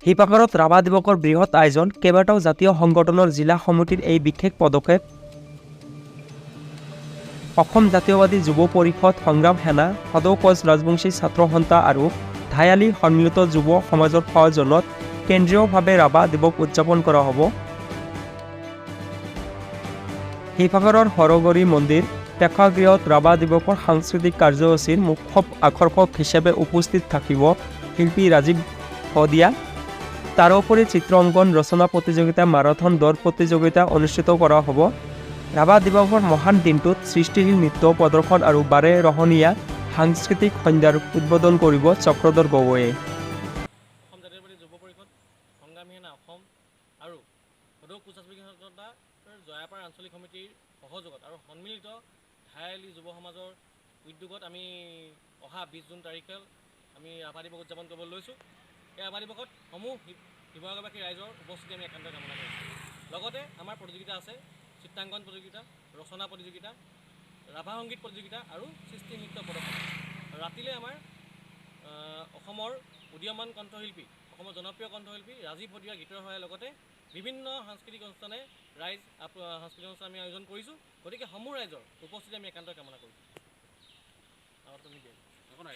শিৱসাগৰত ৰাভা দিৱসৰ বৃহৎ আয়োজন, কেইবাটাও জাতীয় সংগঠনৰ জিলা সমিতিৰ এই বিশেষ পদক্ষেপ। অসম জাতীয়বাদী যুৱ পৰিষদ, সংগ্ৰাম সেনা, সদৌ কোচ ৰাজবংশী ছাত্ৰ সন্থা আৰু ধায়ালি সন্মিলিত যুৱ সমাজৰ সহযোগত কেন্দ্ৰীয়ভাৱে ৰাভা দিৱস উদযাপন কৰা হ'ব। শিৱসাগৰৰ হৰগৌৰী মন্দিৰ প্ৰেক্ষাগৃহত ৰাভা দিৱসৰ সাংস্কৃতিক কাৰ্যসূচীৰ মুখ্য আকৰ্ষক হিচাপে উপস্থিত থাকিব শিল্পী ৰাজীৱ শদিয়া। তাৰোপৰি চিত্ৰ অংকন, ৰচনা প্ৰতিযোগিতা, মাৰাথন দৌৰ প্ৰতিযোগিতা অনুষ্ঠিত কৰা হ'ব। ৰাভা দিৱসৰ মহান দিনটোত সৃষ্টিশীল নৃত্য প্ৰদৰ্শন আৰু বাৰে ৰহণীয়া সাংস্কৃতিক সন্ধ্যাৰ উদ্বোধন কৰিব চক্ৰধৰ গগৈয়ে। অসম জাতীয়বাদী যুৱ পৰিষদ, সংগ্ৰামী সেনা অসম আৰু সদৌ কোচ ৰাজবংশী ছাত্ৰ জয়াপাৰ আঞ্চলিক সমিতিৰ সহযোগত আৰু সন্মিলিত ধায়ালি যুৱ সমাজৰ উদ্যোগত আমি অহা 20 জুন তাৰিখে আমি ৰাভা দিৱস উদযাপন কৰিবলৈ লৈছোঁ। এই ৰাভা দিৱসত সমূহ শিৱসাগৰবাসী ৰাইজৰ উপস্থিতি আমি একান্ত কামনা কৰিছোঁ। লগতে আমাৰ প্ৰতিযোগিতা আছে, চিত্ৰাংকন প্ৰতিযোগিতা, ৰচনা প্ৰতিযোগিতা, ৰাভা সংগীত প্ৰতিযোগিতা আৰু সৃষ্টি নৃত্য প্ৰদৰ্শন। ৰাতিলৈ আমাৰ অসমৰ উদীয়মান কণ্ঠশিল্পী, অসমৰ জনপ্ৰিয় কণ্ঠশিল্পী ৰাজীৱ শদিয়াৰ গীতৰ সহায়ৰ লগতে বিভিন্ন সাংস্কৃতিক অনুষ্ঠানে সাংস্কৃতিক অনুষ্ঠান আমি আয়োজন কৰিছোঁ। গতিকে সমূহ ৰাইজৰ উপস্থিতি আমি একান্ত কামনা কৰিছোঁ।